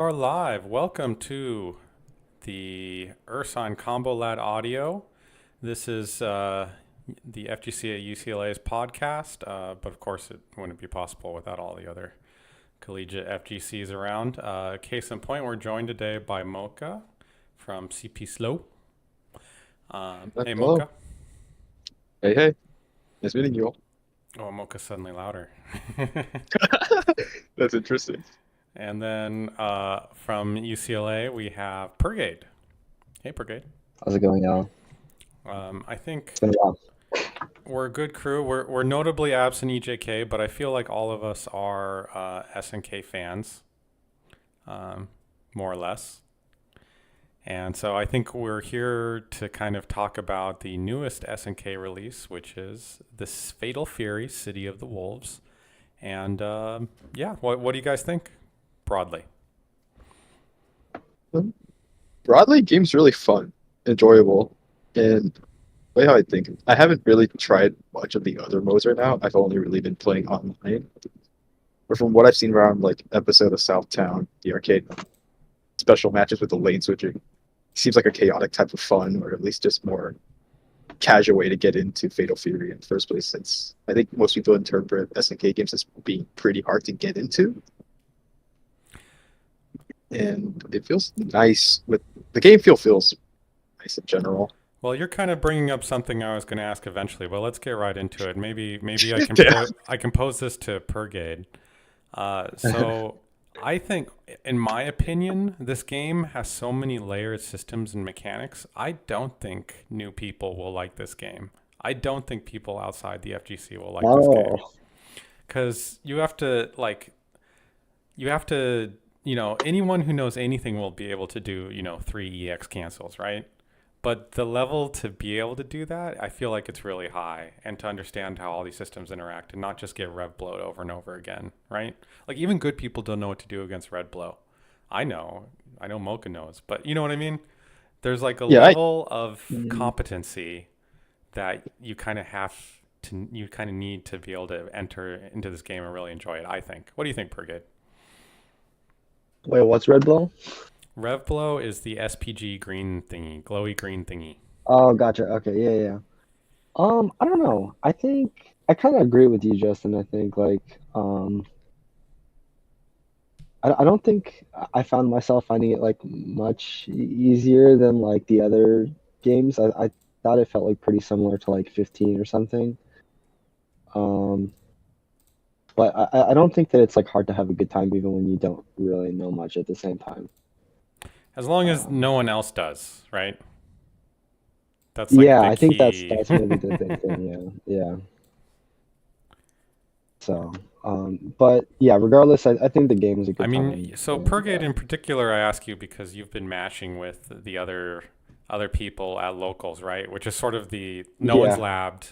Are live. Welcome to the Ursine Combo Lad audio. This is the FGC at UCLA's podcast, but of course it wouldn't be possible without all the other collegiate FGCs around. Case in point, we're joined today by Mocha from CP Slow. Hey, Hello. Mocha. Hey, hey. Nice meeting you all. Oh, Mocha's suddenly louder. That's interesting. And then from UCLA, we have Pergade. Hey, Pergade. How's it going, y'all? I think It's been a while. we're a good crew. We're notably absent EJK, but I feel like all of us are SNK fans, um, more or less. And so I think we're here to kind of talk about the newest SNK release, which is this Fatal Fury: City of the Wolves. And yeah, what do you guys think broadly? Broadly, game's really fun, enjoyable, and way how I think. I haven't really tried much of the other modes right now. I've only really been playing online. But from what I've seen around like episode of Southtown, the arcade special matches with the lane switching, seems like a chaotic type of fun, or at least just more casual way to get into Fatal Fury in the first place. Since I think most people interpret SNK games as being pretty hard to get into. And it feels nice with the game feels nice in general. Well, you're kind of bringing up something I was going to ask eventually, but let's get right into it. Maybe I can Yeah. I can pose this to Pergade. So I think, in my opinion, this game has so many layered systems and mechanics. I don't think new people will like this game. I don't think people outside the FGC will like this game Oh, because anyone who knows anything will be able to do, three EX cancels, right? But the level to be able to do that, I feel like it's really high, and to understand how all these systems interact and not just get rev blowed over and over again, right? Like even good people don't know what to do against red blow. I know, I know Mocha knows, but you know what I mean? There's like a Yeah, level of mm, competency that you kind of need to be able to enter into this game and really enjoy it, I think. What do you think, Pergade? wait, what's Red Bull? Rev blow is the SPG green thingy, glowy green thingy. Oh, gotcha. Okay, yeah, yeah. I don't know. I think I kind of agree with you, Justin. I think I don't think I found myself finding it like much easier than like the other games. I thought it felt like pretty similar to like 15 or something. Um, but I don't think that it's like hard to have a good time even when you don't really know much at the same time. As long as Um, no one else does, right? That's like Yeah, the I think that's key. that's maybe the big thing. Yeah, yeah. So, but yeah, regardless, I think the game is a I good mean, time. so And Pergade in particular, I ask you because you've been mashing with the other people at locals, right? Which is sort of the no one's yeah, labbed.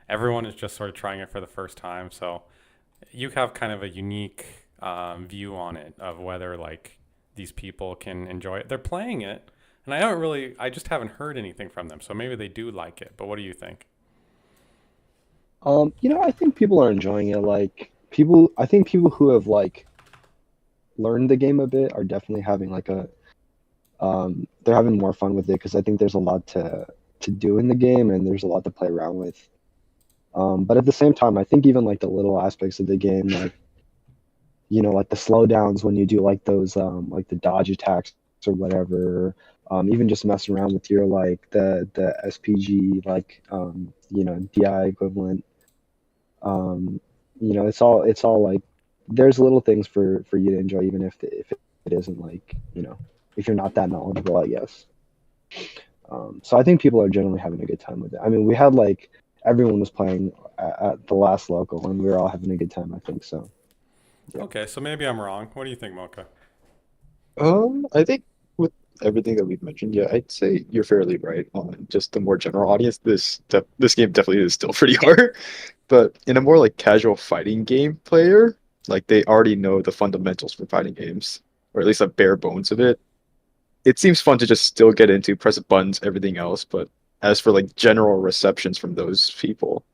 Everyone is just sort of trying it for the first time. So you have kind of a unique view on it of whether like these people can enjoy it. They're playing it, and I just haven't heard anything from them. So maybe they do like it. But what do you think? I think people are enjoying it. I think people who have like learned the game a bit are definitely having they're having more fun with it because I think there's a lot to do in the game and there's a lot to play around with. But at the same time, I think even like the little aspects of the game, like the slowdowns when you do like those like the dodge attacks or whatever, even just messing around with your like the SPG DI equivalent. um it's all like there's little things for you to enjoy even if it isn't like if you're not that knowledgeable, I guess. So I think people are generally having a good time with it. I mean, we had like everyone was playing at the last local and we were all having a good time, I think. So yeah. Okay, so maybe I'm wrong. What do you think, Mocha? I think with everything that we've mentioned, yeah, I'd say you're fairly right on just the more general audience. This game definitely is still pretty hard, but in a more like casual fighting game player, like they already know the fundamentals for fighting games, or at least a bare bones of it. It seems fun to just still get into, press buttons, everything else. But as for like general receptions from those people,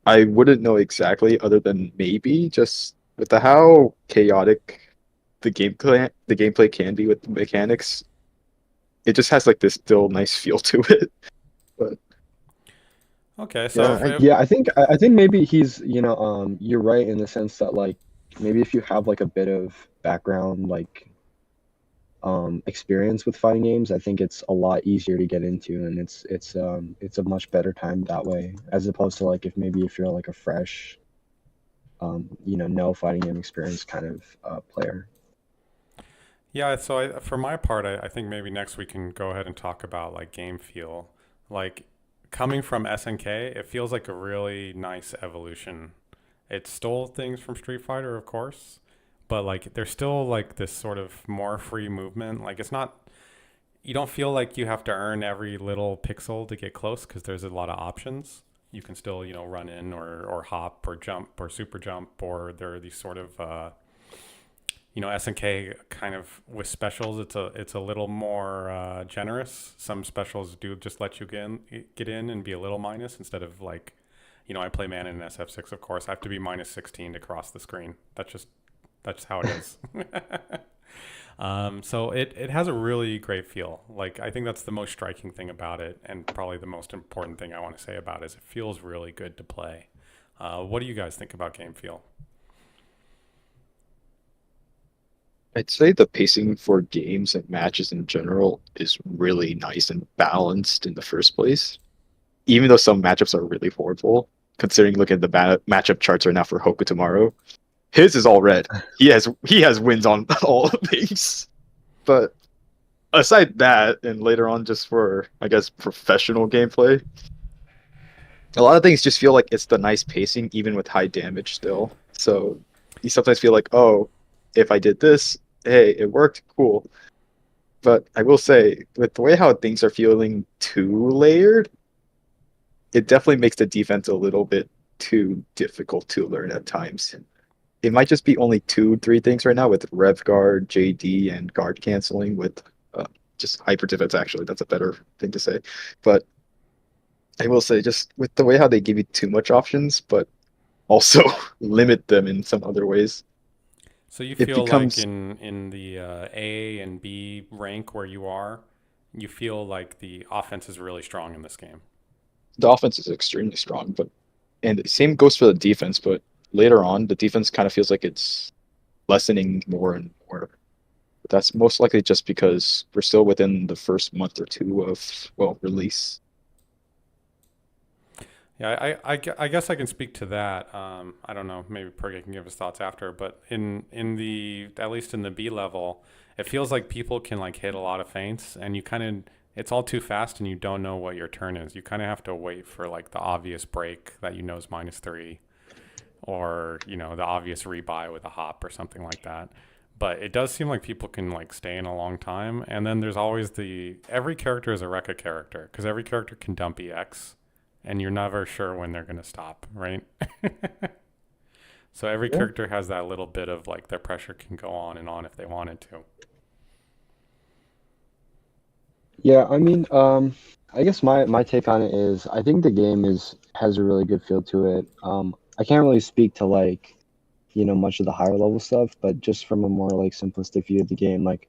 I wouldn't know exactly, other than maybe just with the how chaotic the gameplay can be with the mechanics, it just has like this still nice feel to it. But Okay, so Yeah, yeah, I think maybe he's, you're right in the sense that like maybe if you have like a bit of background like experience with fighting games, I think it's a lot easier to get into, and it's a much better time that way as opposed to like if you're like a fresh no fighting game experience kind of player. yeah, so for my part, I think maybe next we can go ahead and talk about like game feel. Like coming from SNK, it feels like a really nice evolution. It stole things from Street Fighter, of course, but like there's still like this sort of more free movement. Like it's not, you don't feel like you have to earn every little pixel to get close because there's a lot of options. You can still, run in or hop or jump or super jump, or there are these sort of SNK kind of with specials. It's a little more generous. Some specials do just let you get in and be a little minus instead of like, I play man in SF6. Of course, I have to be minus 16 to cross the screen. That's how it is. So it has a really great feel. Like I think that's the most striking thing about it, and probably the most important thing I want to say about it is it feels really good to play. What do you guys think about game feel? I'd say the pacing for games and matches in general is really nice and balanced in the first place. Even though some matchups are really horrible, considering look at the matchup charts right now for Hoku tomorrow, his is all red. He has wins on all things. But aside that, and later on, just for I guess professional gameplay, a lot of things just feel like it's the nice pacing, even with high damage still. So you sometimes feel like, oh, if I did this, hey, it worked, cool. But I will say, with the way how things are feeling too layered, it definitely makes the defense a little bit too difficult to learn at times. It might just be only two, three things right now with Rev Guard, JD, and guard canceling with just hyper defense. Actually, that's a better thing to say. But I will say, just with the way how they give you too much options, but also limit them in some other ways, So you it feel like becomes in the A and B rank where you are, you feel like the offense is really strong in this game. the offense is extremely strong, but and the same goes for the defense. But later on, the defense kind of feels like it's lessening more and more. But that's most likely just because we're still within the first month or two of release. Yeah, I guess I can speak to that. I don't know. Maybe Pergade can give his thoughts after, but in the at least in the B level, it feels like people can like hit a lot of feints, and you kind of it's all too fast, and you don't know what your turn is. You kind of have to wait for like the obvious break that is -3, or the obvious rebuy with a hop or something like that. But it does seem like people can like stay in a long time, and then there's always every character is a Rekka character because every character can dump EX, and you're never sure when they're going to stop, right? So every Yeah. character has that little bit of like their pressure can go on and on if they wanted to. Yeah, I mean, I guess my take on it is I think the game has a really good feel to it. I can't really speak to like, much of the higher level stuff, but just from a more like simplistic view of the game, like,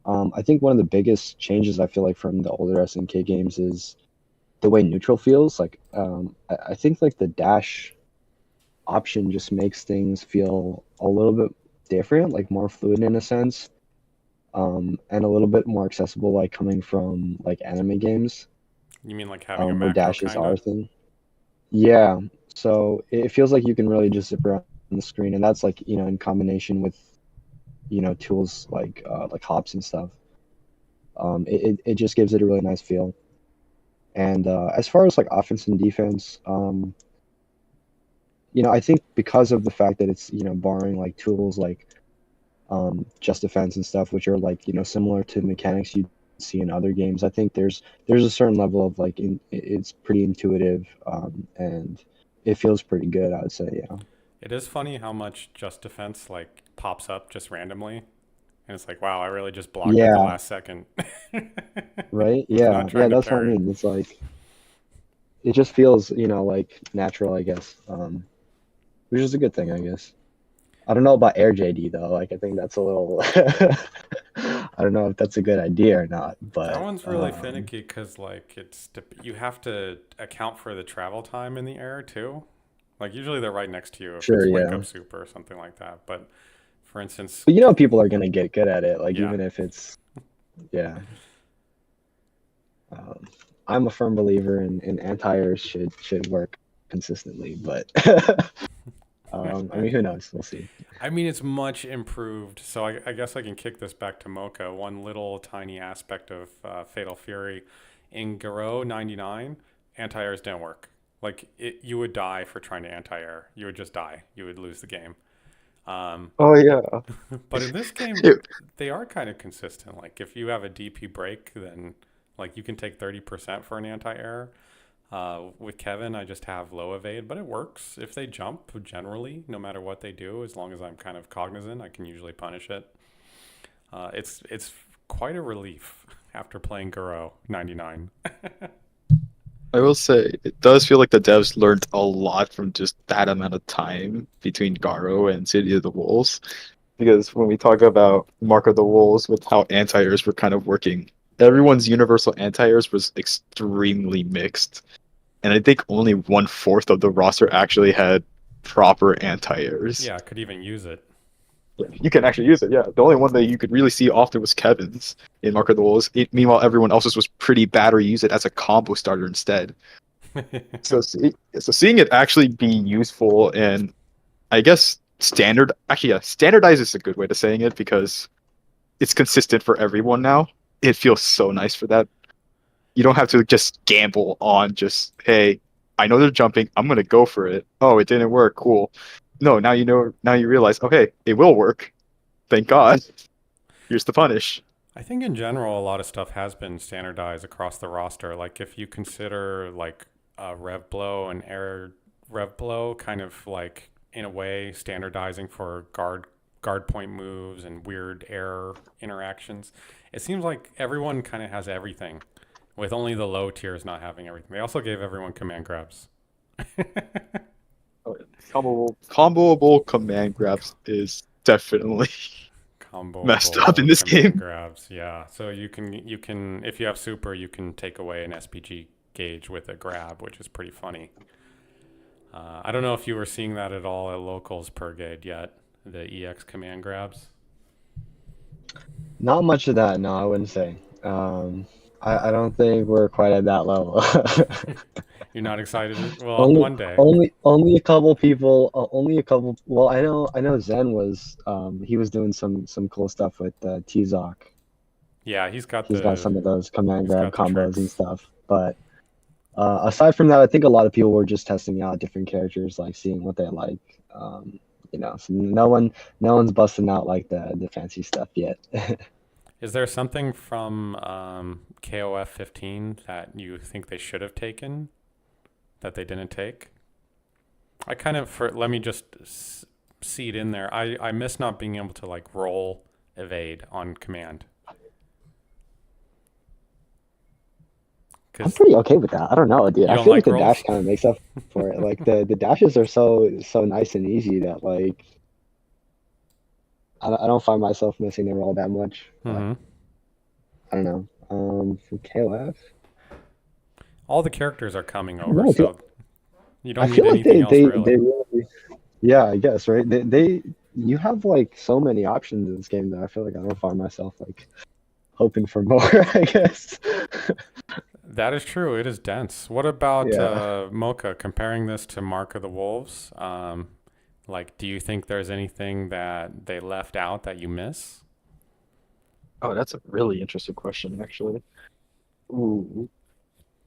I think one of the biggest changes I feel like from the older SNK games is the way neutral feels. Like, I think like the dash option just makes things feel a little bit different, like more fluid in a sense, and a little bit more accessible, like coming from like anime games, You mean like having a where macro dashes kind are of? a thing. Yeah, so it feels like you can really just zip around the screen, and that's like in combination with tools like hops and stuff. It just gives it a really nice feel. And as far as like offense and defense, I think because of the fact that it's borrowing like tools like just defense and stuff, which are like similar to mechanics you see in other games. I think there's a certain level of like it's pretty intuitive, and it feels pretty good, I would say. Yeah. It is funny how much just defense like pops up just randomly, and it's like, wow, I really just blocked at the Yeah. last second. Right. Was not Yeah. Yeah. trying to That's what I parry. mean. It's like it just feels like natural, I guess, which is a good thing, I guess. I don't know about Air JD though. Like I think that's a little. I don't know if that's a good idea or not, That but one's really finicky because like you have to account for the travel time in the air too. Like usually they're right next to you if sure, it's wake yeah. up super or something like that. But for instance, But you know, people are gonna get good at it. Like yeah, even if it's yeah. Um, I'm a firm believer in anti-airs should work consistently, but I mean, who knows? We'll see. I mean it's much improved. So I guess I can kick this back to Mocha. One little tiny aspect of Fatal Fury in Garou 99, anti-airs didn't work. Like you would die for trying to anti-air. You would just die. You would lose the game. Um, Oh yeah. but in this game, It- they are kind of consistent. Like if you have a DP break, then like you can take 30% for an anti-air. With Kevin, I just have low evade, but it works. If they jump, generally, no matter what they do, as long as I'm kind of cognizant, I can usually punish it. It's quite a relief after playing Guro 99. I will say it does feel like the devs learned a lot from just that amount of time between Garo and City of the Wolves. Because when we talk about Mark of the Wolves with how anti-airs were kind of working, everyone's universal anti-airs was extremely mixed. And I think only 1/4 of the roster actually had proper anti-airs. Yeah, I could even use it. You can actually use it, yeah. The only one that you could really see often was Kevin's in Mark of the Wolves. Meanwhile, everyone else's was pretty bad or use it as a combo starter instead. So seeing it actually be useful and I guess standardized is a good way to saying it because it's consistent for everyone now. It feels so nice for that. You don't have to just gamble on just, hey, I know they're jumping, I'm gonna go for it. Oh, it didn't work, cool. No, now you realize, okay, it will work. Thank God. Here's the punish. I think in general, a lot of stuff has been standardized across the roster. Like if you consider like rev blow and air rev blow, kind of like in a way standardizing for guard point moves and weird air interactions. It seems like everyone kind of has everything, with only the low tiers not having everything. They also gave everyone command grabs. Oh, yeah. Comboable command grabs is definitely messed up in Comboable this command game. grabs, yeah. So you can if you have super, you can take away an SPG gauge with a grab, which is pretty funny. I don't know if you were seeing that at all at locals Pergade yet. The EX command grabs. Not much of that, no, I wouldn't say. I don't think we're quite at that level. You're not excited? Well, Only, one day. only a couple people. Only a couple. Well, I know Zen was. He was doing some cool stuff with T-Zoc. Yeah, He's got some of those command he's grab got the combos and tricks. stuff. But aside from that, I think a lot of people were just testing out different characters, like seeing what they like. So no one's busting out like the fancy stuff yet. Is there something from KOF 15 that you think they should have taken that they didn't take? I kind of let me just seed in there. I miss not being able to like roll evade on command. I'm pretty okay with that. I don't know, dude. You I don't feel like like the rolls? dash kind of makes up for it. Like the dashes are so nice and easy that like I don't find myself missing the roll that much. But Mm-hmm. I don't know. For KOF, All the characters are coming I don't over, know, dude. so you I don't need feel like anything else they really. really, yeah, I guess, right? They you have like so many options in this game that I feel like I don't find myself like hoping for more, I guess. That is true. It is dense. What about Yeah. Mocha? Comparing this to Mark of the Wolves, like, do you think there's anything that they left out that you miss? Oh, that's a really interesting question, actually. Ooh.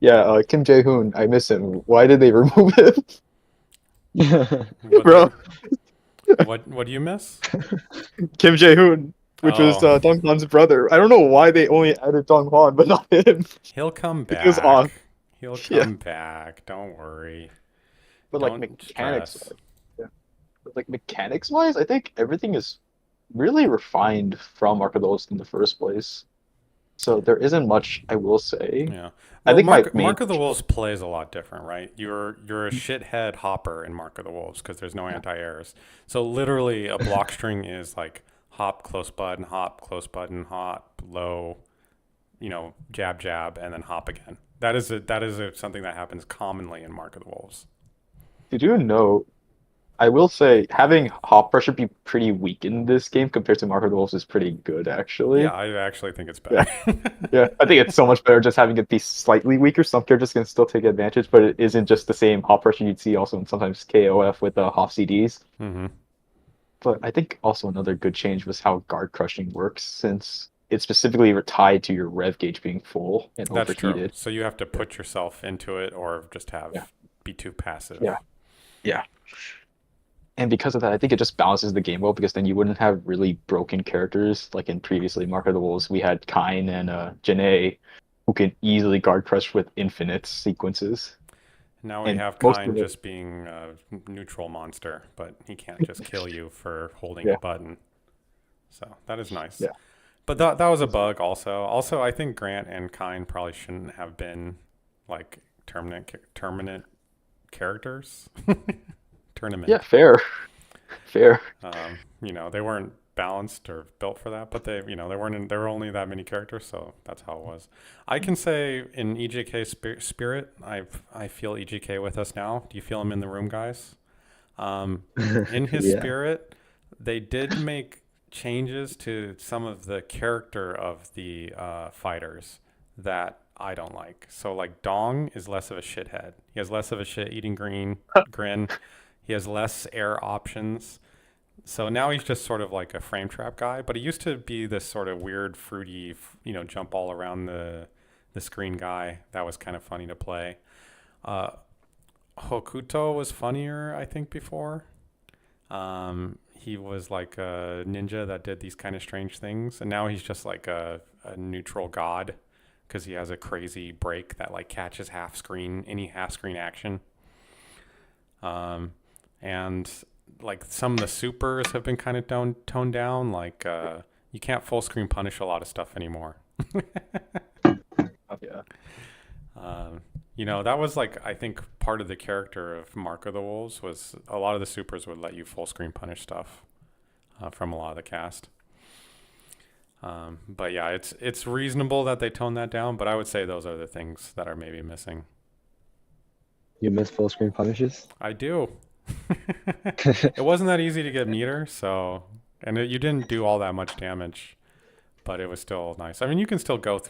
Yeah, Kim Jae-hoon, I miss him. Why did they remove him? What Bro, what do you miss? Kim Jae-hoon, which was Oh, Dong Hwan's brother. I don't know why they only added Dong Hwan, but not him. he'll come It was off. back. He'll Yeah, come back. Don't worry. but like Don't mechanics, stress. yeah. But like mechanics wise, I think everything is really refined from Arcados in the first place. So there isn't much I will say. Yeah. I Well, think my main Mark of the Wolves plays a lot different, right? You're a shithead hopper in Mark of the Wolves because there's no yeah, anti-airs. So literally, a block string is like hop, close button, hop, low, jab, jab, and then hop again. Something that happens commonly in Mark of the Wolves. you do know I will say having hop pressure be pretty weak in this game compared to Marco Wolves is pretty good Yeah, actually. I actually think it's Yeah. better. Yeah. I think it's so much better just having it be slightly weaker. Some characters can still take advantage, but it isn't just the same hop pressure you'd see also in sometimes KOF with the hop CDs. hmm But I think also another good change was how guard crushing works since it's specifically tied to your rev gauge being full and That's true. overheated. So you have to Yeah. put yourself into it, or just Yeah. be too passive. Yeah. Yeah. And because of that, I think it just balances the game well because then you wouldn't have really broken characters like in previously Mark of the Wolves. We had Kain and Janae who can easily guard crush with infinite sequences. Now we And have most Kine of it, just being a neutral monster, but he can't just kill you for holding a yeah, button. So that is nice. yeah. But that was a bug also. Also, I think Grant and Kine probably shouldn't have been like tournament characters. Yeah, Tournament. fair. Fair. They weren't balanced or built for that, but there were only that many characters, so that's how it was. I can say in EJK spirit, I feel EJK with us now. Do you feel him in the room, guys? In his Yeah. spirit, they did make changes to some of the character of the fighters that I don't like. So like Dong is less of a shithead. He has less of a shit eating grin. He has less air options. So now he's just sort of like a frame trap guy, but he used to be this sort of weird, fruity, jump all around the screen guy. That was kind of funny to play. Uh, Hokuto was funnier, I think, before. He was like a ninja that did these kind of strange things, and now he's just like a neutral god because he has a crazy break that like catches any half screen action. Um, and like some of the supers have been kind of toned down. Like you can't full screen punish a lot of stuff anymore. Oh, yeah. That was like I think part of the character of Mark of the Wolves was a lot of the supers would let you full screen punish stuff from a lot of the cast. But yeah, it's reasonable that they tone that down. But I would say those are the things that are maybe missing. You miss full screen punishes? I do. It wasn't that easy to get meter, you didn't do all that much damage, but it was still nice. I mean, you can still go,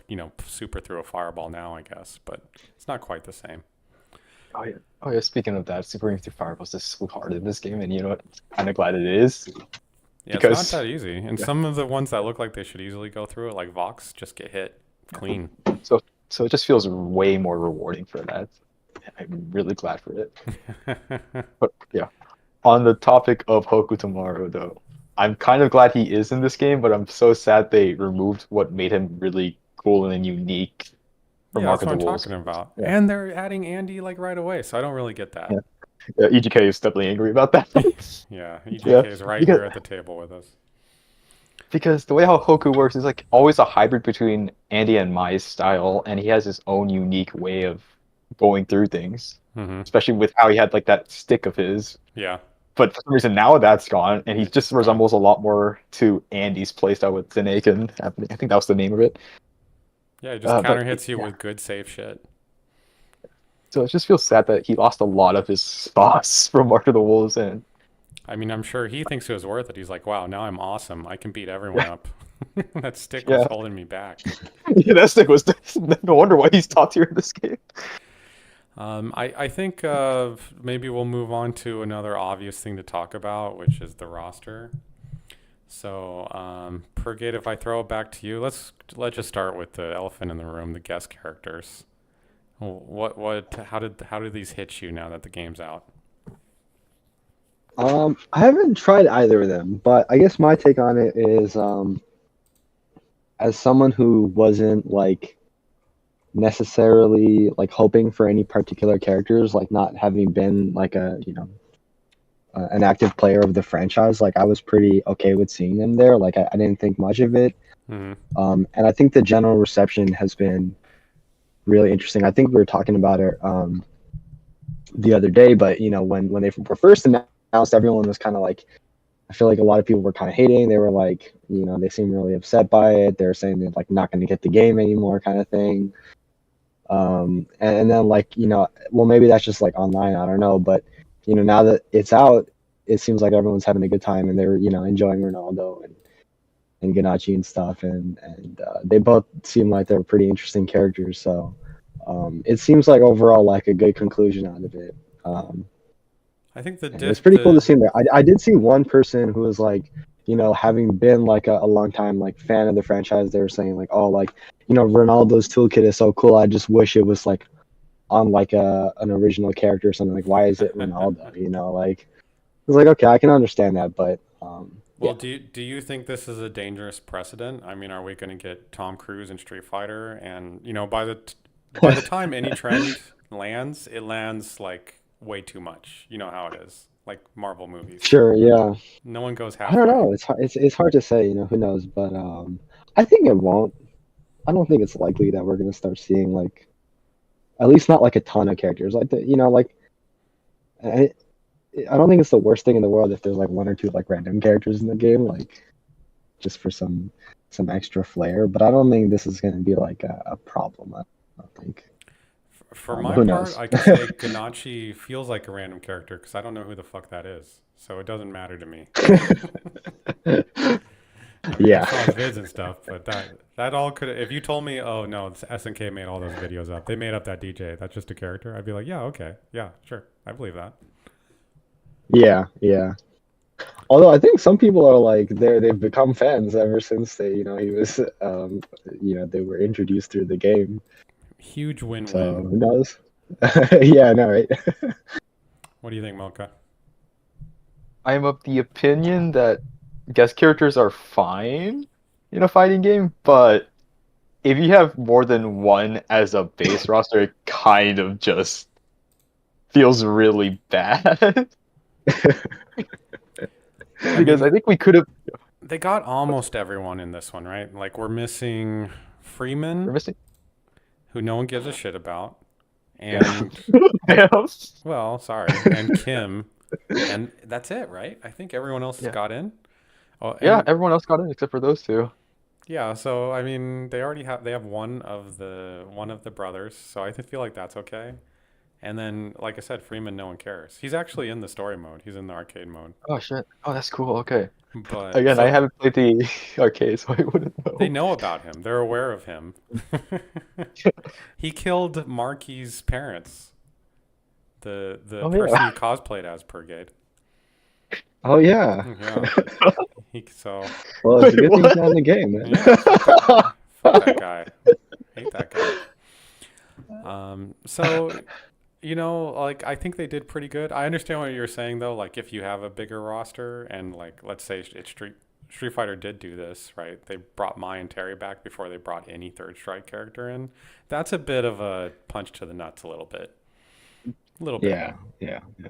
super through a fireball now, I guess, but it's not quite the same. Oh yeah. Oh yeah. Speaking of that, Super through Fireballs is so hard in this game, and you know what? Kind of glad it is Yeah, it's not because that easy. And yeah. some of the ones that look like they should easily go through it, like Vox, just get hit clean. So so it just feels way more rewarding for that. I'm really glad for it. But yeah, on the topic of Hoku Tomorrow, though, I'm kind of glad he is in this game, but I'm so sad they removed what made him really cool and unique from Yeah, Mark that's of what the I'm Wolves. talking about. Yeah, And they're adding Andy like right away, so I don't really get yeah, that. yeah. EGK is definitely angry about that. Yeah, Yeah, EJK is right because here at the table with us. the way how Hoku works is like always a hybrid between Andy and Mai's style, and he has his own unique way of going through things, hmm especially with how he had like that stick of his. Yeah, But for some reason now that's gone, and he just it's gone. resembles a lot more to Andy's playstyle with Zanakin. I think that was the name of it. Yeah, he just But counter hits you yeah, with good safe shit. so it just feels sad that he lost a lot of his spots from Mark of the Wolves, and I mean, I'm sure he thinks it was worth it. He's like, wow, now I'm awesome. I can beat everyone yeah, up. That stick was yeah, holding me back. yeah, that stick was no wonder why he's top tier in this game. I think maybe we'll move on to another obvious thing to talk about, which is the roster. So, Pergade, if I throw it back to you, let's just start with the elephant in the room, the guest characters. How did these hit you now that the game's out? I haven't tried either of them, but I guess my take on it is, as someone who wasn't like necessarily like hoping for any particular characters, like not having been like an active player of the franchise, like I was pretty okay with seeing them there. Like I didn't think much of it. Hmm. And I think the general reception has been really interesting. I think we were talking about it the other day, but when they were first announced, everyone was kind of like, I feel like a lot of people were kind of hating. They were like, they seemed really upset by it. They were saying they're like not going to get the game anymore, kind of thing. And then like well, maybe that's just like online. I don't know, but now that it's out, it seems like everyone's having a good time and they're enjoying Ronaldo and Ganachi and stuff, and they both seem like they're pretty interesting characters. So it seems like overall like a good conclusion out of it. I think the And it's diff pretty cool to the see there. I did see one person who was like, having been like a long time like fan of the franchise, they were saying like, oh, like Ronaldo's toolkit is so cool. I just wish it was like on like an original character or something. Like, why is it Ronaldo? Like it's like okay, I can understand that, but Well, yeah, do you think this is a dangerous precedent? I mean, are we going to get Tom Cruise in Street Fighter, and by the time any trend lands, it lands like way too much. You know how it is, like Marvel movies. sure, yeah. No one goes I don't halfway. know. It's hard to say. Who knows? But I think it won't. I don't think it's likely that we're gonna start seeing like at least not like a ton of characters like that. Like I, I don't think it's the worst thing in the world if there's like one or two like random characters in the game, like just for some extra flair. But I don't think this is gonna be like a problem. I don't think. For But my who part, knows? I could say Ganachi feels like a random character because I don't know who the fuck that is, so it doesn't matter to me. I mean, I Yeah. saw his vids and stuff, but that all could. If you told me, oh no, it's SNK made all those videos up, they made up that DJ, that's just a character, I'd be like, yeah, okay, yeah, sure, I believe that. Yeah, yeah. Although I think some people are like they've become fans ever since he was they were introduced through the game. Huge So win-win. who knows? Yeah, I know, right? What do you think, Mocha? I am of the opinion that guest characters are fine in a fighting game, but if you have more than one as a base roster, it kind of just feels really bad. I Because mean, I think we could have. they got almost everyone in this one, right? Like we're missing We're Freeman, missing. who no one gives a shit about, Yeah. and Yeah. well, sorry, and Kim, and that's it, right? I think everyone else has Yeah. got in. Oh, Yeah, and everyone else got in except for those two. yeah, so I mean, they have one of the brothers, so I feel like that's okay. And then, like I said, Freeman, no one cares. He's actually in the story mode. He's in the arcade mode. Oh shit. Oh, that's cool. Okay. But Again, I so haven't played the arcade, so I wouldn't they know. know about him. They're aware of him. He killed Marky's parents. The Oh person yeah. he cosplayed as Pergade. Oh yeah. Yeah. So Well, it's a Wait, good thing he's what? not in the game, man. yeah, fuck that guy. Hate that guy. So like I think they did pretty good. I understand what you're saying though. Like if you have a bigger roster and like let's say it's Street Fighter did do this, right? They brought Mai and Terry back before they brought any Third Strike character in. That's a bit of a punch to the nuts, a little bit, a little bit. Yeah, yeah, yeah.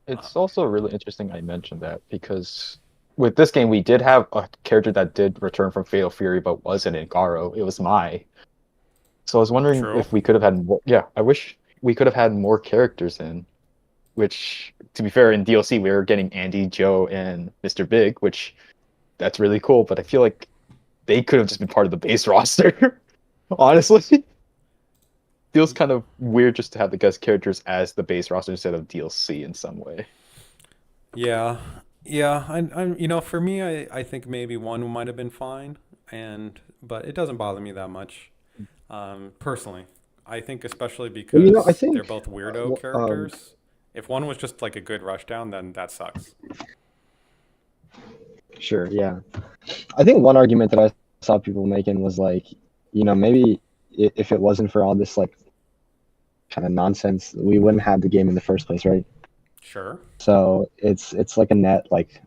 It's also really interesting I mentioned that because with this game we did have a character that did return from Fatal Fury but wasn't in Garo. It was Mai. So I was wondering True. if we could have had more. Yeah, I wish we could have had more characters in. Which, to be fair, in DLC we were getting Andy, Joe, and Mr. Big, which that's really cool. But I feel like they could have just been part of the base roster. Honestly, feels kind of weird just to have the guest characters as the base roster instead of DLC in some way. Yeah, yeah. I'm for me, I think maybe one might have been fine, but it doesn't bother me that much. Personally, I think especially Well, I because they're think both weirdo characters. If one was just like a good rushdown, then that sucks. sure, yeah. I think one argument that I saw people making was like, maybe if it wasn't for all this like kind of nonsense, we wouldn't have the game in the first place, right? Sure. So it's like a net like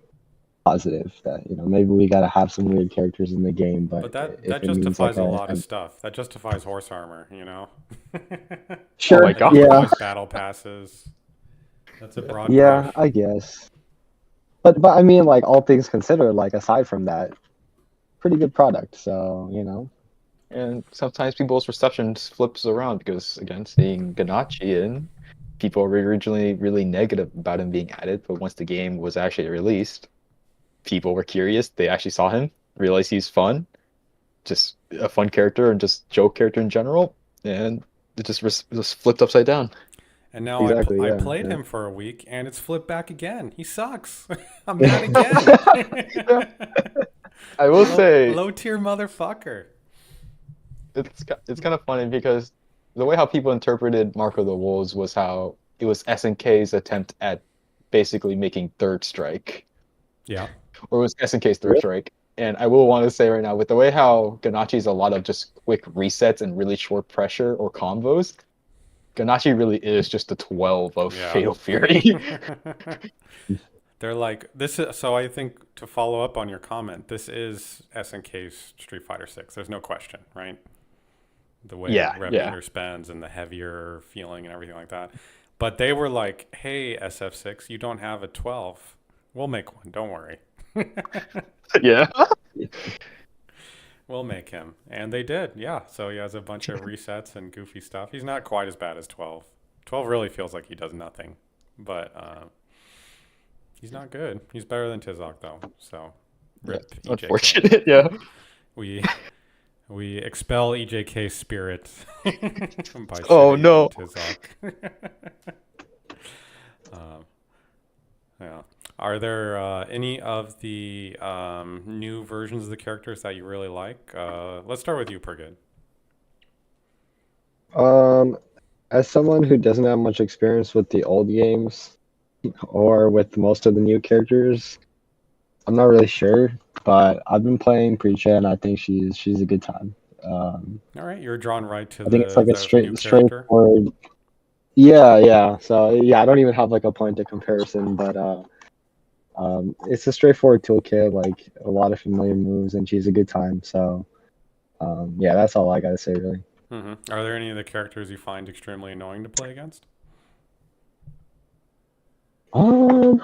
positive that maybe we gotta have some weird characters in the game, But but that if it means like justifies a lot of stuff. That justifies horse armor, Oh my sure, That god. yeah, justifies battle passes. That's a broad yeah, brush. I guess. But I mean, like all things considered, like aside from that, pretty good product. So And sometimes people's perceptions flips around because, again, seeing Ganache in, people were originally really negative about him being added, but once the game was actually released, people were curious. They actually saw him, realized he's fun, just a fun character and just joke character in general, and it just flipped upside down. And now exactly, I yeah, played yeah. him for a week, and it's flipped back again. He sucks. I'm mad again. I will say Low tier motherfucker. it's kind of funny because the way how people interpreted Mark of the Wolves was how it was SNK's attempt at basically making Third Strike, Yeah. or it was SNK's Third Really? Strike. And I will want to say right now, with the way how Ganache's a lot of just quick resets and really short pressure or combos, Ganache really is just the 12 of Yeah. Fatal Fury. They're like this is so. I think to follow up on your comment, this is SNK's Street Fighter 6. There's no question, right? The way Yeah, Rev yeah. Meter spends and the heavier feeling and everything like that. But they were like, "Hey, SF6, you don't have a 12. We'll make one. Don't worry. Yeah. We'll make him." And they did. Yeah. So he has a bunch of resets and goofy stuff. He's not quite as bad as 12. 12 really feels like he does nothing. But he's not good. He's better than Tizok though. So rip EJK. Unfortunate, yeah. We expel EJK's spirit by Oh, shitting no. on Tizok. Yeah. Are there any of the new versions of the characters that you really like? Let's start with you, Pergade. As someone who doesn't have much experience with the old games or with most of the new characters, I'm not really sure, but I've been playing Preacha and I think she's a good time. All right, you're drawn right to I think it's like a the new character. straightforward. Yeah, yeah. So yeah, I don't even have like a point of comparison, but it's a straightforward toolkit, like a lot of familiar moves, and she's a good time. So yeah, that's all I gotta say really. Mm-hmm. Are there any of the characters you find extremely annoying to play against? Annoying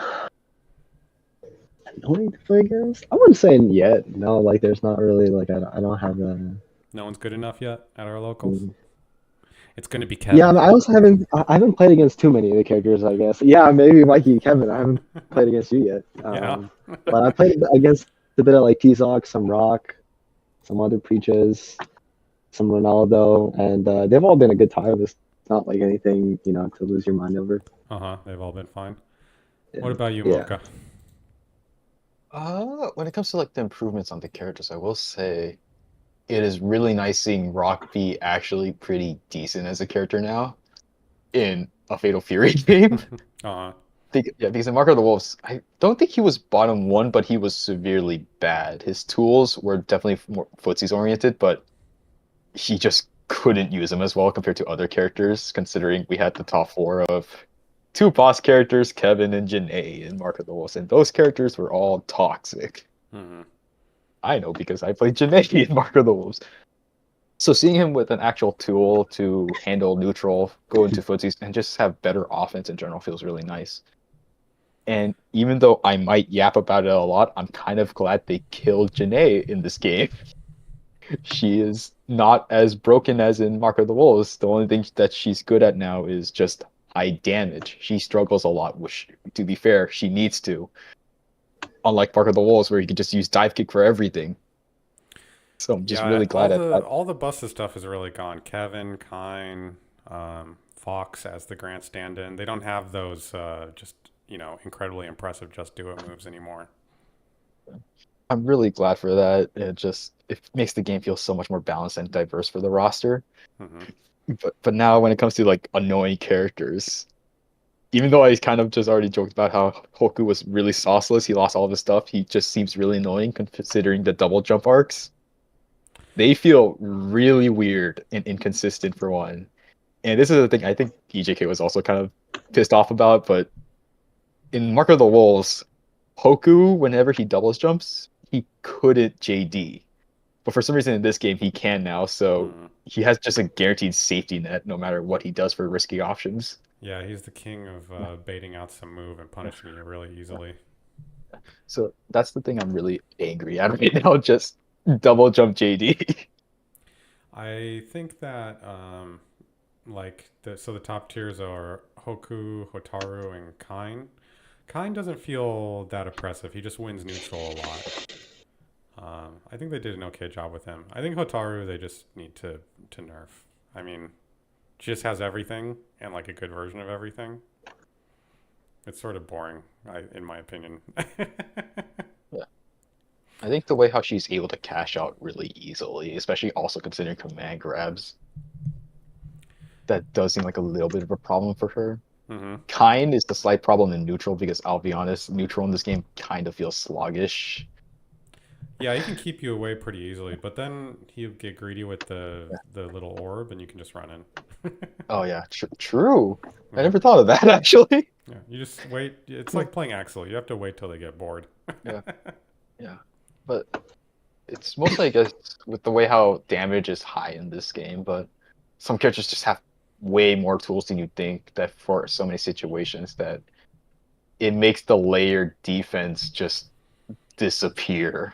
to play against? I wouldn't say yet. No, like there's not really like I don't have a. No one's good enough yet at our locals. Mm. It's going to be Kevin. Yeah, I also I haven't played against too many of the characters, I guess. Yeah, maybe Mikey, Kevin. I haven't played against you yet. Yeah. But I played against a bit of like T-Zoc, some Rock, some other Preachas, some Ronaldo, and they've all been a good time. It's not like anything, to lose your mind over. They've all been fine. Yeah. What about you, Yeah. Mocha? When it comes to like the improvements on the characters, I will say it is really nice seeing Rock be actually pretty decent as a character now in a Fatal Fury game. Because in Mark of the Wolves, I don't think he was bottom one, but he was severely bad. His tools were definitely more footsies oriented, but he just couldn't use them as well compared to other characters, considering we had the top four of two boss characters, Kevin and Janae in Mark of the Wolves, and those characters were all toxic. Mm-hmm. I know because I played Janae in Mark of the Wolves. So seeing him with an actual tool to handle neutral, go into footsies, and just have better offense in general feels really nice. And even though I might yap about it a lot, I'm kind of glad they killed Janae in this game. She is not as broken as in Mark of the Wolves. The only thing that she's good at now is just high damage. She struggles a lot, which, to be fair, she needs to. Unlike Mark of the Wolves, where you can just use dive kick for everything. So I'm just really glad at that. All the busted stuff is really gone. Kevin, Kine, Fox as the Grant stand-in. They don't have those just incredibly impressive just do it moves anymore. I'm really glad for that. It makes the game feel so much more balanced and diverse for the roster. Mm-hmm. But now when it comes to like annoying characters, even though I kind of just already joked about how Hoku was really sauceless, he lost all of his stuff, he just seems really annoying considering the double jump arcs. They feel really weird and inconsistent for one. And this is the thing I think EJK was also kind of pissed off about, but in Mark of the Wolves, Hoku, whenever he doubles jumps, he couldn't JD. But for some reason in this game, he can now, so he has just a guaranteed safety net no matter what he does for risky options. Yeah, he's the king of baiting out some move and punishing you really easily. So that's the thing I'm really angry at right now. Just Double jump JD. I think that so the top tiers are Hoku, Hotaru, and Kain. Kain doesn't feel that oppressive. He just wins neutral a lot. I think they did an okay job with him. I think Hotaru they just need to nerf. I mean, she just has everything and like a good version of everything. It's sort of boring, in my opinion. Yeah. I think the way how she's able to cash out really easily, especially also considering command grabs, that does seem like a little bit of a problem for her. Mm-hmm. Kind is the slight problem in neutral because I'll be honest, neutral in this game kind of feels sluggish. Yeah, he can keep you away pretty easily, but then he'll get greedy with Yeah. the little orb, and you can just run in. Oh yeah, true. I Yeah. never thought of that actually. Yeah, you just wait. It's like playing Axel. You have to wait till they get bored. Yeah. Yeah. But it's mostly, I guess, with the way how damage is high in this game, but some characters just have way more tools than you think that for so many situations that it makes the layered defense just disappear.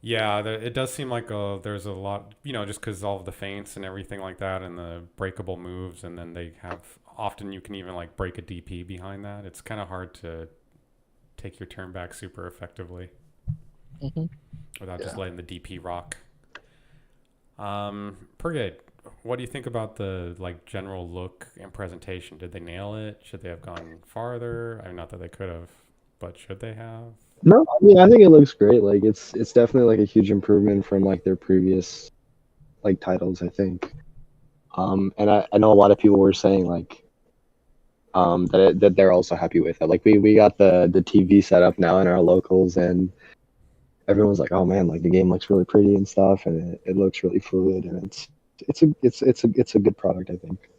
Yeah, it does seem like there's a lot, just because all of the feints and everything like that, and the breakable moves, and then they have often you can even like break a DP behind that. It's kind of hard to take your turn back super effectively without just letting the DP rock. Pergade, what do you think about the like general look and presentation? Did they nail it? Should they have gone farther? I mean, not that they could have, but should they have? No, I mean I think it looks great. Like it's definitely like a huge improvement from like their previous like titles, I think. And I know a lot of people were saying like that they're also happy with it. Like we got the TV set up now in our locals, and everyone's like, oh man, like the game looks really pretty and stuff, and it looks really fluid, and it's a good product, I think.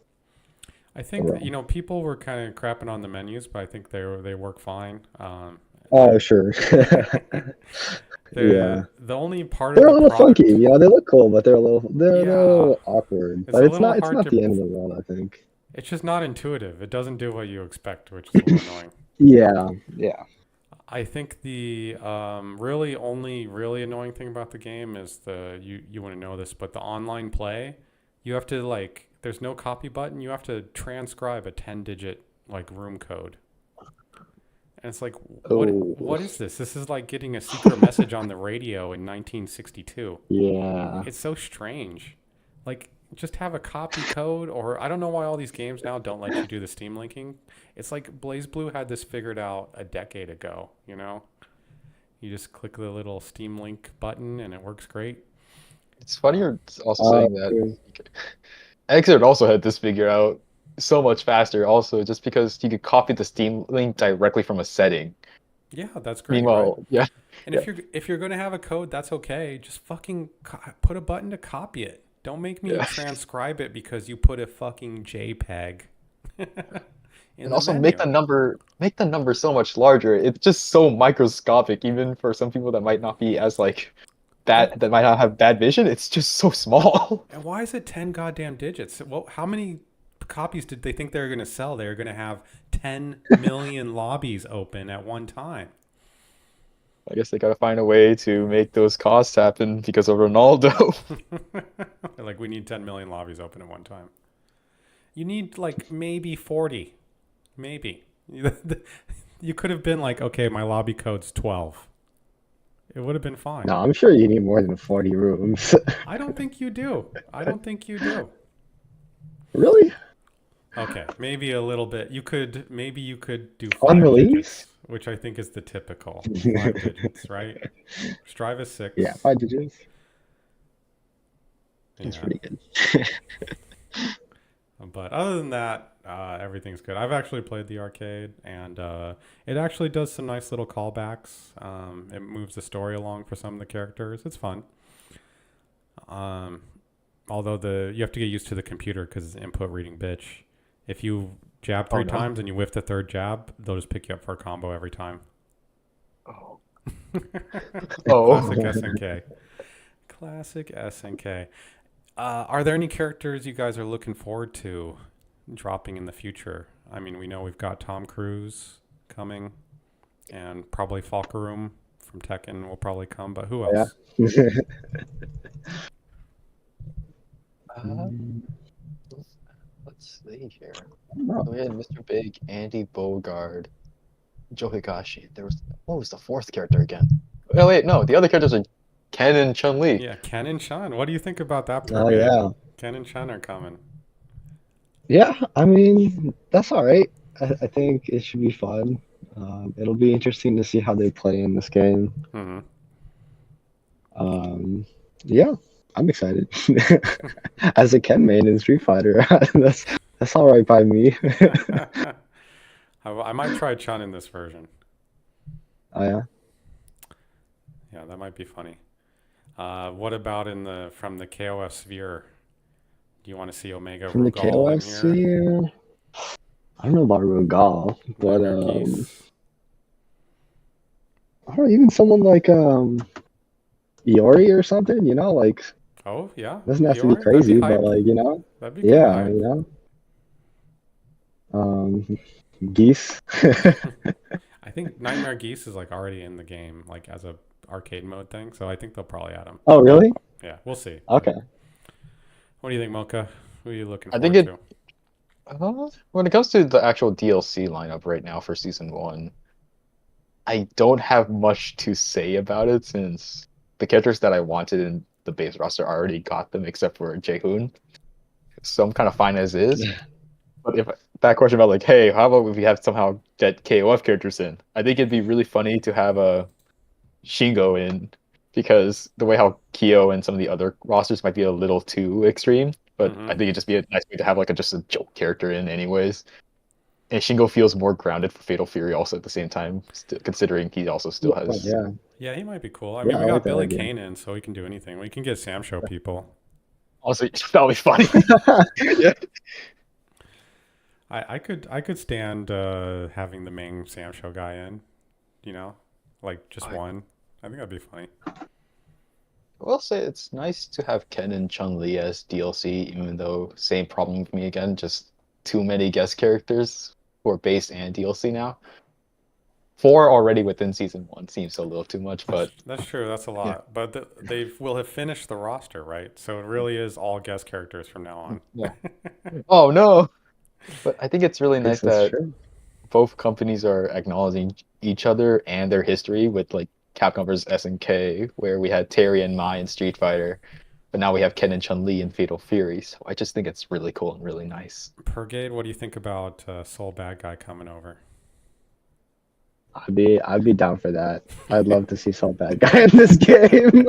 I think that, people were kind of crapping on the menus, but I think they work fine. Oh sure. Yeah. The only part They're of a the little product, funky, they look cool, but they're a little awkward. It's But a it's little not hard to- the end of the world, I think. it's just not intuitive. It doesn't do what you expect, which is a little annoying. Yeah. I think the only really annoying thing about the game is you want to know this, but the online play, you have to like there's no copy button. You have to transcribe a 10-digit like room code. And it's like, what is this? This is like getting a secret message on the radio in 1962. Yeah. It's so strange. Like, just have a copy code, or I don't know why all these games now don't let you do the Steam linking. It's like BlazBlue had this figured out a decade ago, You just click the little Steam link button and it works great. It's funny you're also saying that. Exit also had this figured out so much faster also just because you could copy the Steam link directly from a setting. Yeah, that's great. Meanwhile, right? yeah. And if you're going to have a code, that's okay. Just fucking put a button to copy it. Don't make me transcribe it because you put a fucking JPEG. And also make the number so much larger. It's just so microscopic, even for some people that might not be as like that might not have bad vision. It's just so small. And why is it 10 goddamn digits? Well, how many copies did they think they were going to sell? They were going to have 10 million lobbies open at one time. I guess they got to find a way to make those costs happen because of Ronaldo. Like, we need 10 million lobbies open at one time. You need like maybe 40. Maybe. You could have been like, okay, my lobby code's 12. It would have been fine. No, I'm sure you need more than 40 rooms. I don't think you do. Really? Okay, maybe a little bit. Maybe you could do 5 On release? digits, which I think is the typical 5 digits, right? Strive is 6. Yeah, 5 digits. Yeah. That's pretty good. But other than that, everything's good. I've actually played the arcade, and it actually does some nice little callbacks. It moves the story along for some of the characters. It's fun. Although you have to get used to the computer because it's input reading bitch. If you jab 3 times and you whiff the 3rd jab, they'll just pick you up for a combo every time. Oh. Classic SNK. Classic SNK. Are there any characters you guys are looking forward to dropping in the future? I mean, we know we've got Tom Cruise coming, and probably Falcarum from from Tekken will probably come, but who Yeah. else? Uh, let's see here. No. We had Mr. Big, Andy Bogard, Joe Higashi. What was the fourth character again? Oh wait, no, the other characters are Ken and Chun Li. Yeah, Ken and Chun. What do you think about that, Oh Pergade? yeah. Ken and Chun are coming. Yeah, I mean, that's all right. I think it should be fun. It'll be interesting to see how they play in this game. Hmm. Yeah, I'm excited. As a Ken main in Street Fighter, that's all right by me. I might try Chun in this version. Oh yeah. Yeah, that might be funny. What about from the KOF sphere? Do you want to see Omega From the Rugal in KOF here? sphere, I don't know about Rugal, but Nightmare Geese? I don't know, even someone like Iori or something, like Oh yeah, doesn't have to be Eeyore? That'd be crazy, but hype. like That'd be good yeah, hype. Geese. I think Nightmare Geese is like already in the game, like as a arcade mode thing. So I think they'll probably add him. Oh really? Yeah, we'll see. Okay. What do you think, Mocha? Who are you looking I forward think to? when it comes to the actual DLC lineup right now for season 1, I don't have much to say about it since the characters that I wanted in the base roster already got them except for Jaehoon. So I'm kind of fine as is. But if that question about like, hey, how about if we have somehow get KOF characters in? I think it'd be really funny to have a Shingo in because the way how Kyo and some of the other rosters might be a little too extreme. But I think it'd just be a nice way to have like just a joke character in anyways. And Shingo feels more grounded for Fatal Fury also at the same time, considering he also still has. Yeah. Yeah, he might be cool. I Yeah, mean, we I got like that Billy idea. Kane in, so he can do anything. We can get Sam Show people. Also, that'll be funny. Yeah. I could stand having the main Sam Show guy in, like just one. I think that'd be funny. I will say it's nice to have Ken and Chun-Li as DLC, even though same problem with me again, just too many guest characters for base and DLC now. 4 already within season 1 seems a little too much, but That's true. That's a lot. But they will have finished the roster, right? So it really is all guest characters from now on. yeah. Oh no! But I think it's really nice That's that true. both companies are acknowledging each other and their history with like Capcom vs SNK, where we had Terry and Mai in Street Fighter, but now we have Ken and Chun-Li in Fatal Fury. So I just think it's really cool and really nice. Pergade, what do you think about Soul Bad Guy coming over? I'd be down for that. I'd love to see some bad guy in this game.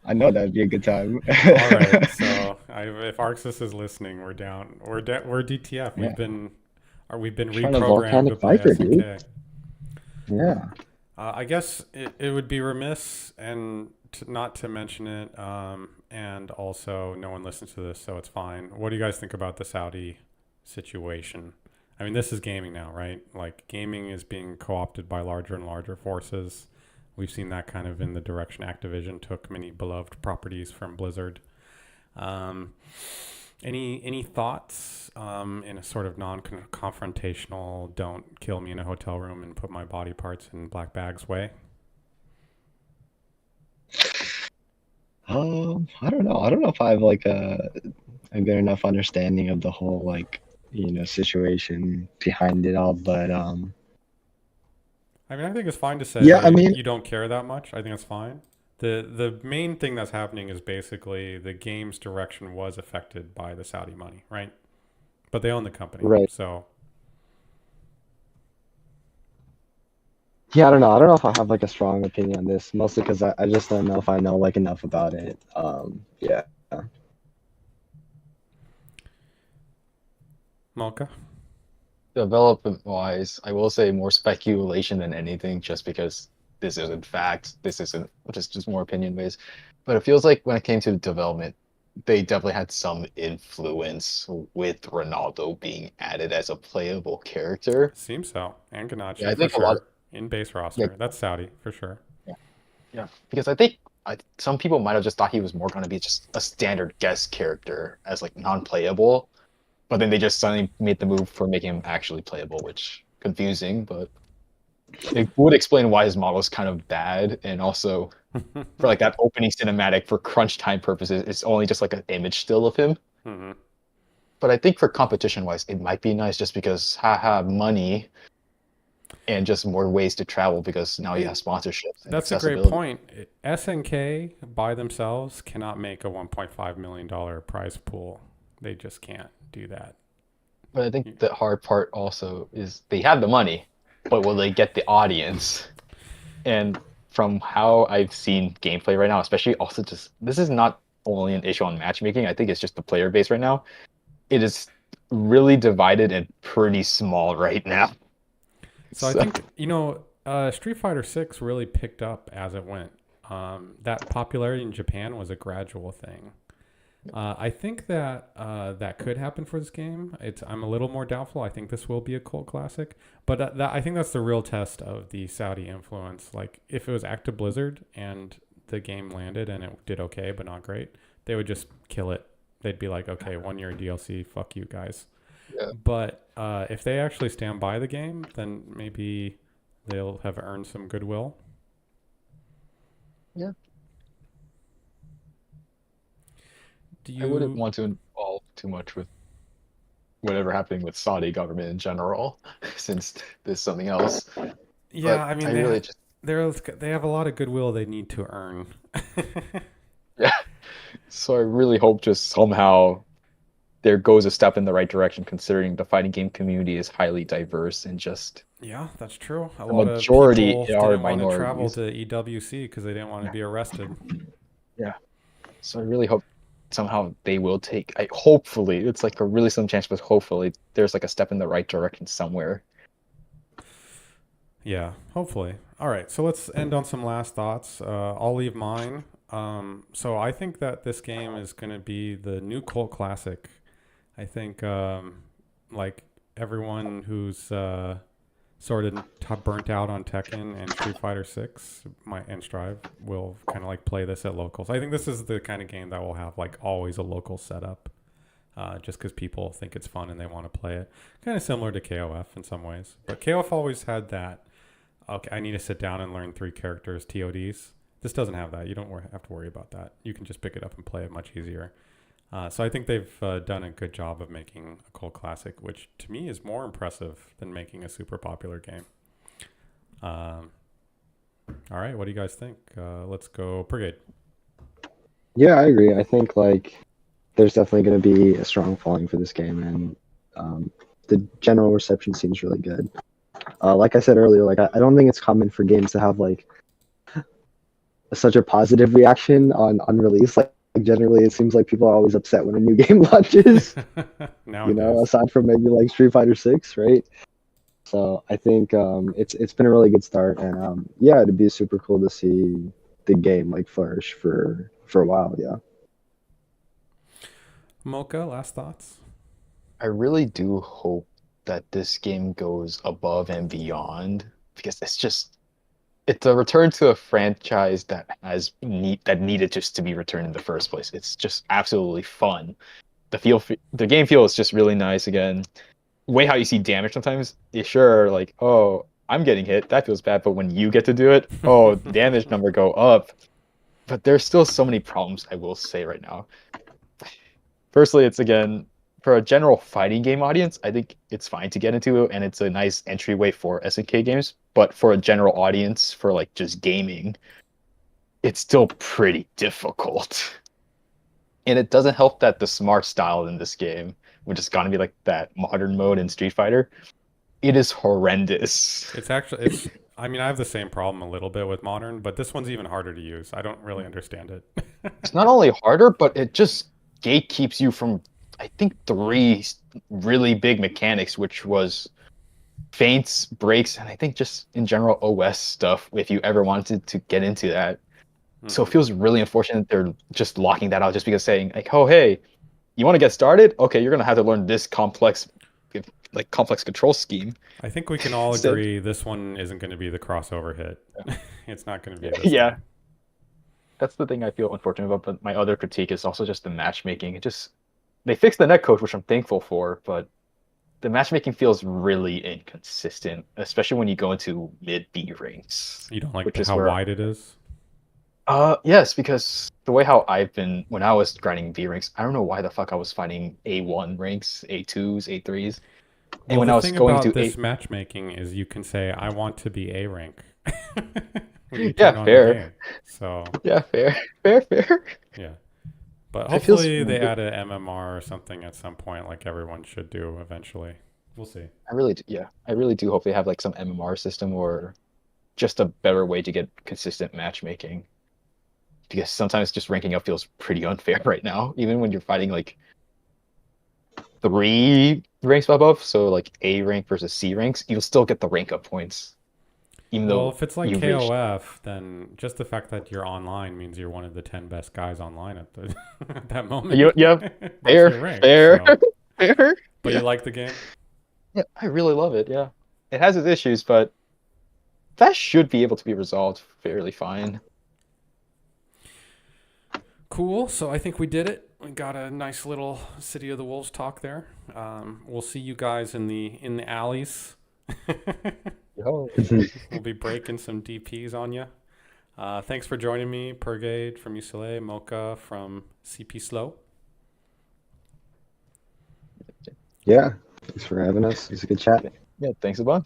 I know that'd be a good time. All right. So if Arxis is listening, we're down. We're DTF. Yeah. We've been Trying to reprogrammed volcanic by viper, SNK. dude. Yeah. I guess it would be remiss not to mention it. And also, no one listens to this, so it's fine. What do you guys think about the Saudi situation? I mean, this is gaming now, right? Like, gaming is being co-opted by larger and larger forces. We've seen that kind of in the direction Activision took many beloved properties from Blizzard. Any thoughts in a sort of non-confrontational, don't kill me in a hotel room and put my body parts in black bags way? I don't know. I don't know if I have like a good enough understanding of the whole situation behind it all, but I mean, I think it's fine to say yeah, I mean, you don't care that much. I think that's fine. The main thing that's happening is basically the game's direction was affected by the Saudi money, right? But they own the company, right. so Yeah, I don't know. I don't know if I have like a strong opinion on this, mostly because I just don't know if I know like enough about it. Yeah. Mocha. Development wise, I will say more speculation than anything, just because this isn't fact. This isn't just more opinion based. But it feels like when it came to development, they definitely had some influence with Ronaldo being added as a playable character. Seems so. And Ganache, Yeah, I for think a sure. lot. In base Yeah, roster. That's Saudi, for sure. yeah, because I think some people might have just thought he was more going to be just a standard guest character as like non-playable, but then they just suddenly made the move for making him actually playable, which confusing, but it would explain why his model is kind of bad, and also for like that opening cinematic for crunch time purposes, it's only just like an image still of him. Mhm. But I think for competition wise, it might be nice just because haha money and just more ways to travel because now you have sponsorships and That's a great accessibility. point. SNK by themselves cannot make a $1.5 million prize pool. They just can't do that. But I think the hard part also is they have the money, but will they get the audience? And from how I've seen gameplay right now, especially also just this is not only an issue on matchmaking, I think it's just the player base right now. It is really divided and pretty small right now. So I So think, Street Fighter 6 really picked up as it went. That popularity in Japan was a gradual thing. I think that that could happen for this game. I'm a little more doubtful. I think this will be a cult classic, but I think that's the real test of the Saudi influence. Like if it was Active Blizzard and the game landed and it did okay but not great, they would just kill it. They'd be like, okay, 1 year DLC, fuck you guys. yeah. But if they actually stand by the game, then maybe they'll have earned some goodwill. Yeah. Do I wouldn't you? want to involve too much with whatever happening with Saudi government in general, since there's something else. Yeah, But I mean I really just they have a lot of goodwill they need to earn. yeah. So I really hope just somehow there goes a step in the right direction, considering the fighting game community is highly diverse and just Yeah, that's true. A the lot of majority people are didn't want to travel minorities. to EWC because they didn't want to Yeah. be arrested. Yeah. So I really hope somehow they will take. Hopefully, it's like a really slim chance, but hopefully there's like a step in the right direction somewhere. Yeah, hopefully. All right, so let's end on some last thoughts. I'll leave mine. So I think that this game is going to be the new cult classic. I think like everyone who's sort of burnt out on Tekken and Street Fighter 6 and Strive will kind of like play this at locals. I think this is the kind of game that will have like always a local setup. Just because people think it's fun and they want to play it. Kind of similar to KOF in some ways. But KOF always had that, okay, I need to sit down and learn 3 characters, TODs. This doesn't have that. You don't have to worry about that. You can just pick it up and play it much easier. So I think they've done a good job of making a cult classic, which to me is more impressive than making a super popular game. All right, what do you guys think? Let's go Pergade. Yeah, I agree. I think like there's definitely going to be a strong following for this game, and the general reception seems really good. Like I said earlier, like I don't think it's common for games to have like such a positive reaction on release. Like generally, it seems like people are always upset when a new game launches. Nowadays. Aside from maybe like Street Fighter 6, right? So I think it's been a really good start, and yeah, it'd be super cool to see the game like flourish for a while. Yeah. Mocha, last thoughts? I really do hope that this game goes above and beyond because it's a return to a franchise that that needed just to be returned in the first place. It's just absolutely fun. The game feel is just really nice again. Way how you see damage sometimes, sure, like, oh, I'm getting hit, that feels bad, but when you get to do it, oh, the damage number go up. But there's still so many problems I will say right now. Firstly, it's again for a general fighting game audience, I think it's fine to get into, and it's a nice entryway for SNK games. But for a general audience, for like just gaming, it's still pretty difficult. And it doesn't help that the smart style in this game, which is gonna be like that modern mode in Street Fighter, it is horrendous. It's I mean, I have the same problem a little bit with modern, but this one's even harder to use. I don't really understand it. It's not only harder, but it just gatekeeps you from, I think, 3 really big mechanics, which was feints, breaks, and I think just in general OS stuff, if you ever wanted to get into that. So it feels really unfortunate they're just locking that out just because saying, like, oh, hey, you want to get started? Okay, you're going to have to learn this complex control scheme. I think we can all agree this one isn't going to be the crossover hit. It's not going to be this Yeah. one. That's the thing I feel unfortunate about, but my other critique is also just the matchmaking. They fixed the netcode, which I'm thankful for, but the matchmaking feels really inconsistent, especially when you go into mid B ranks. You don't like Which is how where- wide it is? Yes, because the way how I've been when I was grinding B ranks, I don't know why the fuck I was finding A1 ranks, A2s, A3s. And Well, when the I was thing going about to this A matchmaking is you can say, I want to be A rank. when you Yeah, turn on fair. the game. So, Yeah, fair. yeah. But It feels hopefully they w- add a MMR or something at some point, like everyone should do eventually. We'll see. I really do, yeah. I really do hope they have like some MMR system or just a better way to get consistent matchmaking. Because sometimes just ranking up feels pretty unfair right now, even when you're fighting like 3 ranks above, so like A rank versus C ranks, you'll still get the rank up points. Even Well, though if it's like you reached KOF, then just the fact that you're online means you're one of the 10 best guys online at the at that moment. Yeah, That's fair, your rank, fair, so. fair. But Yeah. you like the game? Yeah, I really love it, yeah. It has its issues, but that should be able to be resolved fairly fine. Cool. So I think we did it. We got a nice little City of the Wolves talk there. We'll see you guys in the alleys. Yo. We'll be breaking some DPs on you. Thanks for joining me, Pergade from UCLA, Mocha from CP Slow. Yeah, thanks for having us. It's a good chat. Yeah, thanks a bunch.